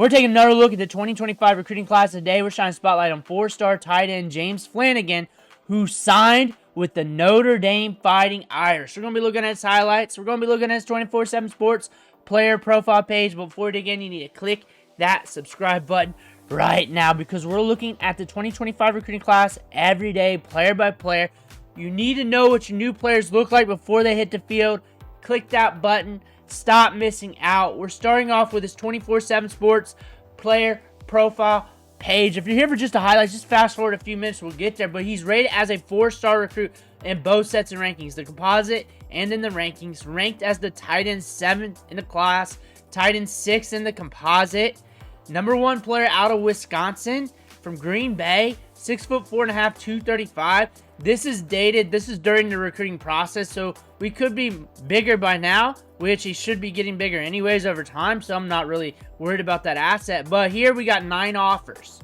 We're taking another look at the 2025 recruiting class today. We're shining a spotlight on four-star tight end James Flanigan, who signed with the Notre Dame Fighting Irish. We're going to be looking at his highlights. We're going to be looking at his 24/7 Sports player profile page. But before we dig in, you need to click that subscribe button right now, because we're looking at the 2025 recruiting class every day, player by player. You need to know what your new players look like before they hit the field. Click that button. Stop missing out. We're starting off with his 24/7 Sports player profile page. If you're here for just the highlights, just fast forward a few minutes. We'll get there. But he's rated as a 4-star recruit in both sets of rankings, the composite and in the rankings. Ranked as the tight end 7th in the class, tight end 6th in the composite. Number 1 player out of Wisconsin from Green Bay, 6'4.5", 235. This is dated. This is during the recruiting process, so we could be bigger by now, which he should be getting bigger anyways over time, so I'm not really worried about that asset. But here we got 9 offers.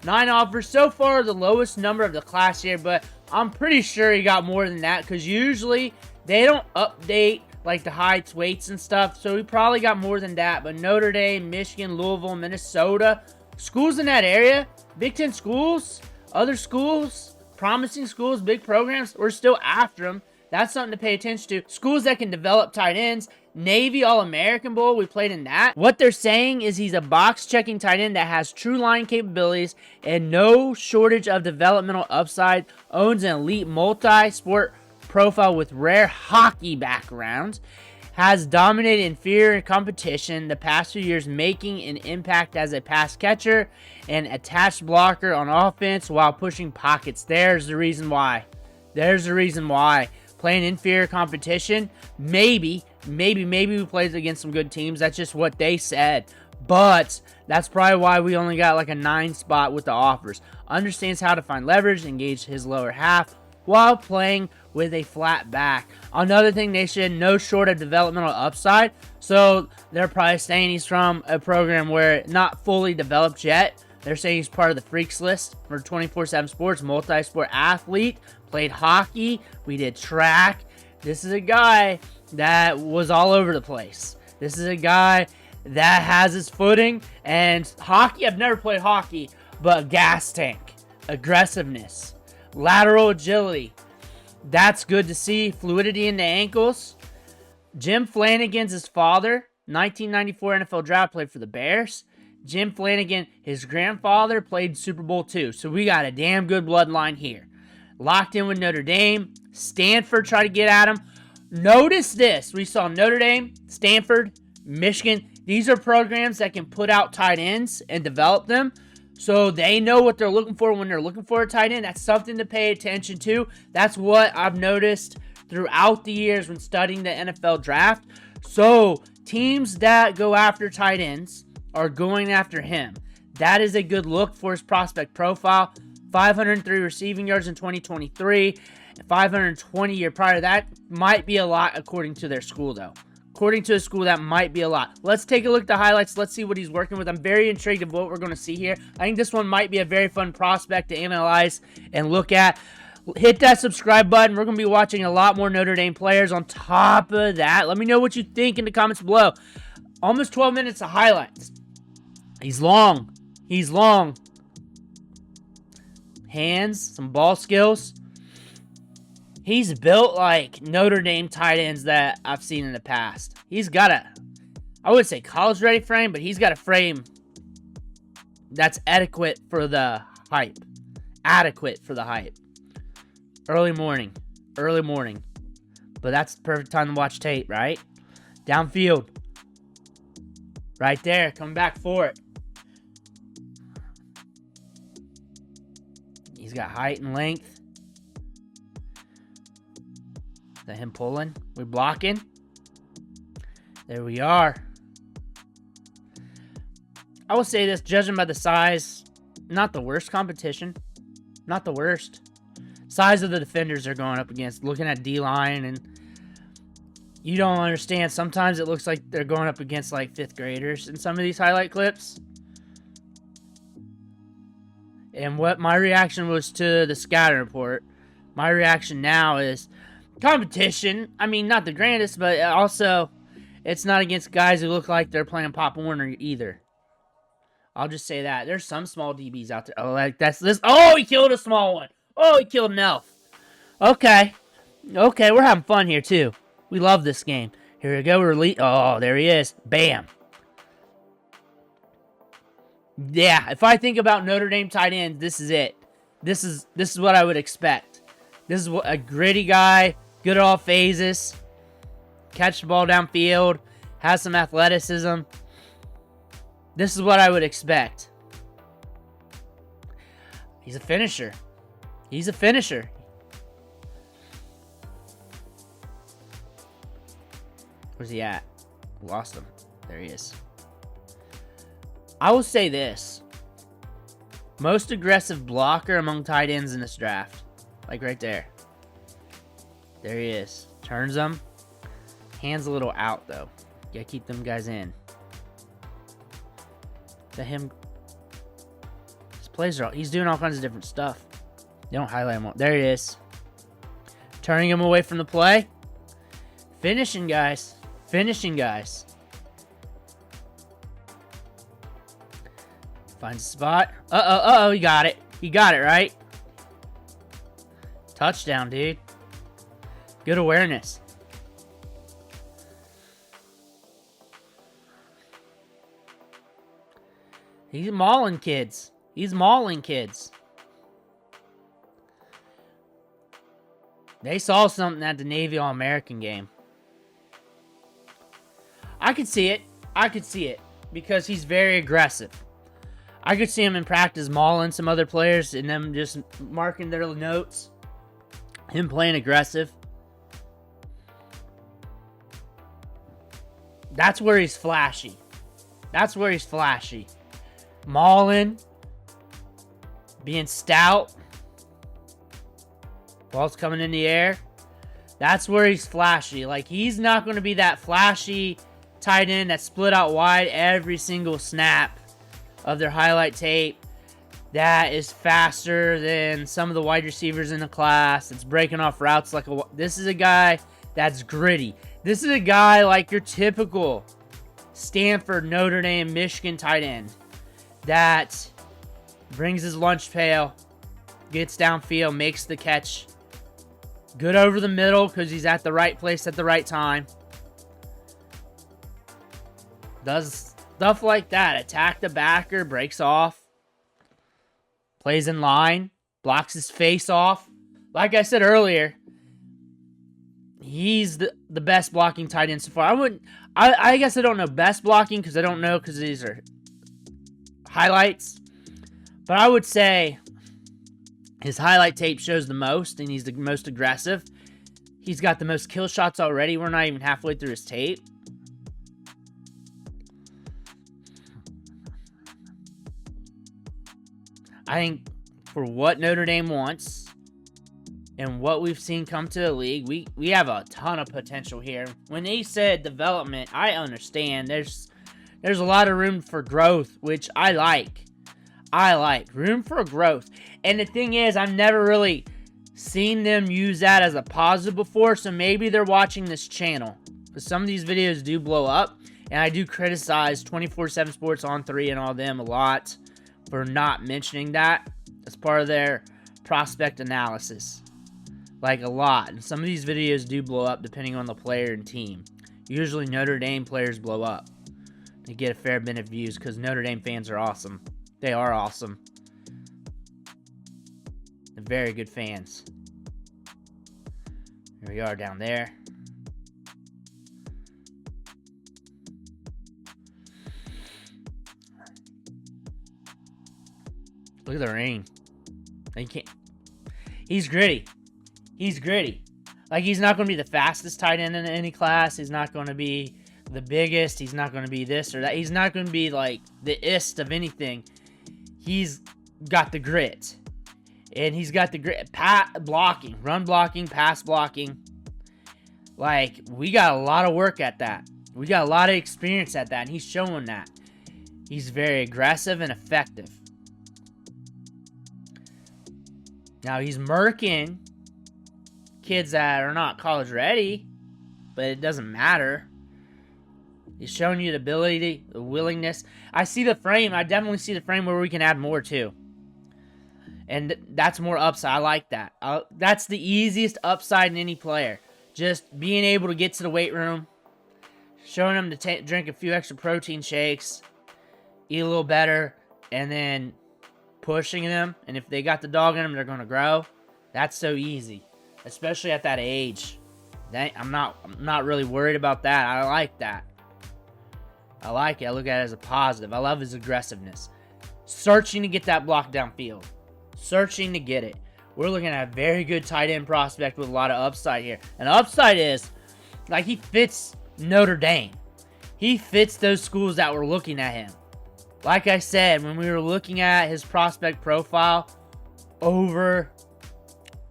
9 offers. So far, the lowest number of the class here, but I'm pretty sure he got more than that, because usually they don't update like the heights, weights, and stuff, so he probably got more than that. But Notre Dame, Michigan, Louisville, Minnesota, schools in that area, Big Ten schools, other schools, promising schools, big programs, we're still after them. That's something to pay attention to. Schools that can develop tight ends. Navy All-American Bowl, we played in that. What they're saying is he's a box-checking tight end that has true line capabilities and no shortage of developmental upside. Owns an elite multi-sport profile with rare hockey background. Has dominated inferior competition the past few years, making an impact as a pass catcher and attached blocker on offense while pushing pockets. There's the reason why. There's the reason why. Playing inferior competition, maybe we played against some good teams. That's just what they said. But that's probably why we only got like a 9 spot with the offers. Understands how to find leverage, engage his lower half while playing with a flat back. Another thing they said, no short of developmental upside. So they're probably saying he's from a program where not fully developed yet. They're saying he's part of the freaks list for 24/7 Sports, multi-sport athlete, played hockey, we did track. This is a guy that was all over the place. This is a guy that has his footing. And hockey, I've never played hockey, but gas tank, aggressiveness, lateral agility, that's good to see. Fluidity in the ankles. Jim Flanigan's his father, 1994 NFL draft, played for the Bears. Jim Flanigan, his grandfather, played Super Bowl II. So we got a damn good bloodline here. Locked in with Notre Dame. Stanford tried to get at him. Notice this. We saw Notre Dame, Stanford, Michigan. These are programs that can put out tight ends and develop them. So they know what they're looking for when they're looking for a tight end. That's something to pay attention to. That's what I've noticed throughout the years when studying the NFL draft. So teams that go after tight ends are going after him. That is a good look for his prospect profile. 503 receiving yards in 2023. 520 year prior to that. Might be a lot according to their school, though. According to his school, that might be a lot. Let's take a look at the highlights. Let's see what he's working with. I'm very intrigued of what we're going to see here. I think this one might be a very fun prospect to analyze and look at. Hit that subscribe button. We're going to be watching a lot more Notre Dame players on top of that. Let me know what you think in the comments below. Almost 12 minutes of highlights. He's long. He's long. Hands, some ball skills. He's built like Notre Dame tight ends that I've seen in the past. He's got I wouldn't say college-ready frame, but he's got a frame that's adequate for the hype. Adequate for the hype. Early morning. But that's the perfect time to watch tape, right? Downfield. Right there, coming back for it. He's got height and length. Is that him pulling? We're blocking. There we are. I will say this, judging by the size, not the worst competition. Not the worst. Size of the defenders they're going up against. Looking at D-line, and you don't understand. Sometimes it looks like they're going up against like 5th graders in some of these highlight clips. And what my reaction was to the scouting report, my reaction now is competition. I mean, not the grandest, but also it's not against guys who look like they're playing Pop Warner either. I'll just say that. There's some small DBs out there. Oh, like that's this. Oh, he killed a small one. Oh, he killed an elf. Okay. Okay, we're having fun here, too. We love this game. Here we go. Oh, there he is. Bam. Yeah, if I think about Notre Dame tight ends, this is it. This is what I would expect. This is what a gritty guy, good at all phases, catch the ball downfield, has some athleticism. This is what I would expect. He's a finisher. He's a finisher. Where's he at? Lost him. There he is. I will say this. Most aggressive blocker among tight ends in this draft. Like right there. There he is. Turns them. Hands a little out, though. Gotta keep them guys in. To him. His plays are he's doing all kinds of different stuff. They don't highlight him. There he is. Turning him away from the play. Finishing, guys. Finishing, guys. Finds a spot. Uh-oh, he got it. He got it, right? Touchdown, dude. Good awareness. He's mauling kids. He's mauling kids. They saw something at the Navy All-American game. I could see it. I could see it. Because he's very aggressive. I could see him in practice mauling some other players and them just marking their notes. Him playing aggressive. That's where he's flashy. That's where he's flashy. Mauling. Being stout. Ball's coming in the air. That's where he's flashy. Like, he's not going to be that flashy tight end that split out wide every single snap of their highlight tape. That is faster than some of the wide receivers in the class. It's breaking off routes like a... This is a guy that's gritty. This is a guy like your typical Stanford, Notre Dame, Michigan tight end that brings his lunch pail, gets downfield, makes the catch. Good over the middle because he's at the right place at the right time. Does stuff like that. Attack the backer, breaks off. Plays in line, blocks his face off. Like I said earlier, he's the best blocking tight end so far. I guess I don't know best blocking because I don't know because these are highlights. But I would say his highlight tape shows the most, and he's the most aggressive. He's got the most kill shots already. We're not even halfway through his tape. I think for what Notre Dame wants and what we've seen come to the league, we have a ton of potential here. When they said development, I understand. There's a lot of room for growth, which I like. Room for growth. And the thing is, I've never really seen them use that as a positive before, so maybe they're watching this channel. Because some of these videos do blow up, and I do criticize 24/7 Sports On 3 and all them a lot for not mentioning that as part of their prospect analysis. Like, a lot. And some of these videos do blow up depending on the player and team. Usually Notre Dame players blow up. They get a fair bit of views because Notre Dame fans are awesome. They are awesome. They're very good fans. Here we are down there. Look at the rain. You can't. He's gritty. He's gritty. Like, he's not going to be the fastest tight end in any class. He's not going to be the biggest. He's not going to be this or that. He's not going to be like the ist of anything. He's got the grit. And he's got the grit. Blocking. Run blocking. Pass blocking. Like, we got a lot of work at that. We got a lot of experience at that. And he's showing that. He's very aggressive and effective. Now, he's murking kids that are not college ready. But it doesn't matter. He's showing you the ability, the willingness. I see the frame. I definitely see the frame where we can add more too. And that's more upside. I like that. That's the easiest upside in any player. Just being able to get to the weight room, showing them to drink a few extra protein shakes, eat a little better, and then pushing them. And if they got the dog in them, they're going to grow. That's so easy, especially at that age. I'm not really worried about that. I like that. I like it. I look at it as a positive. I love his aggressiveness. Searching to get that block downfield. Searching to get it. We're looking at a very good tight end prospect with a lot of upside here. And upside is, like, he fits Notre Dame. He fits those schools that were looking at him. Like I said, when we were looking at his prospect profile over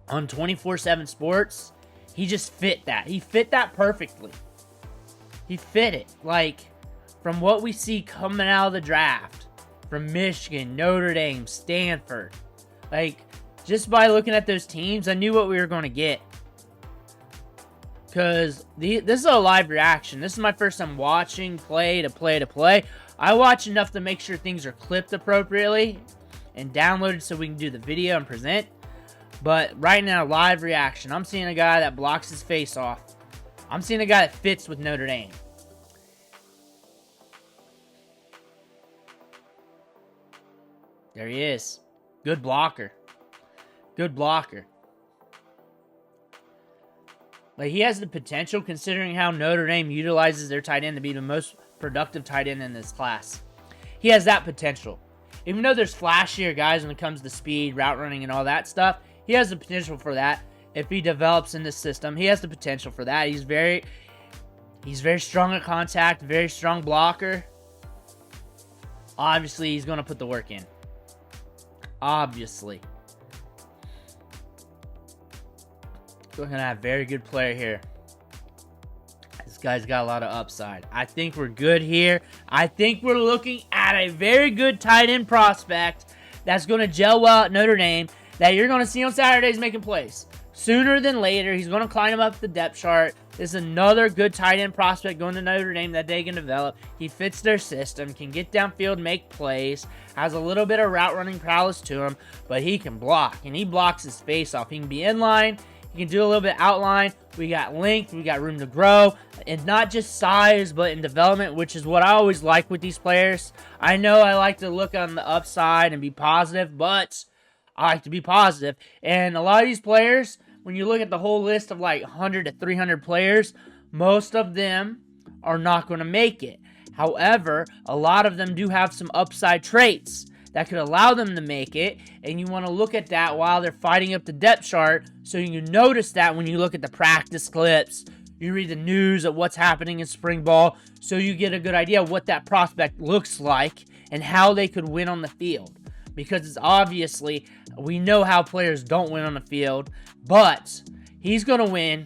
on 24/7 Sports, he just fit that. He fit that perfectly. He fit it. Like, from what we see coming out of the draft, from Michigan, Notre Dame, Stanford, like, just by looking at those teams, I knew what we were going to get. Because this is a live reaction. This is my first time watching play to play. I watch enough to make sure things are clipped appropriately and downloaded so we can do the video and present. But right now, live reaction. I'm seeing a guy that blocks his face off. I'm seeing a guy that fits with Notre Dame. There he is. Good blocker. Good blocker. Like, he has the potential, considering how Notre Dame utilizes their tight end, to be the most productive tight end in this class. He has that potential. Even though there's flashier guys when it comes to speed, route running, and all that stuff, he has the potential for that. If he develops in this system, he has the potential for that. He's very strong at contact, very strong blocker. Obviously, he's going to put the work in. Obviously. We're going to have a very good player here. This guy's got a lot of upside. I think we're good here. I think we're looking at a very good tight end prospect that's going to gel well at Notre Dame, that you're going to see on Saturdays making plays. Sooner than later, he's going to climb up the depth chart. This is another good tight end prospect going to Notre Dame that they can develop. He fits their system, can get downfield, make plays, has a little bit of route running prowess to him, but he can block, and he blocks his face off. He can be inline. He can do a little bit outline. We got length. We got room to grow. And not just size, but in development, which is what I always like with these players. I know I like to look on the upside and be positive, but I like to be positive. And a lot of these players, when you look at the whole list of like 100 to 300 players, most of them are not going to make it. However, a lot of them do have some upside traits that could allow them to make it, and you want to look at that while they're fighting up the depth chart, so you notice that when you look at the practice clips, you read the news of what's happening in spring ball, so you get a good idea of what that prospect looks like and how they could win on the field. Because it's obviously, we know how players don't win on the field, but he's going to win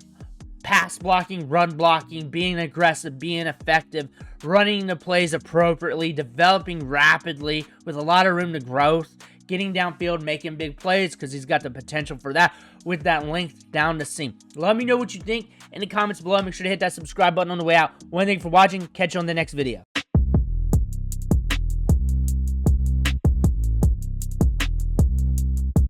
pass blocking, run blocking, being aggressive, being effective, running the plays appropriately, developing rapidly with a lot of room to growth, getting downfield, making big plays, because he's got the potential for that with that length down the seam. Let me know what you think in the comments below. Make sure to hit that subscribe button on the way out. Thank you for watching. Catch you on the next video.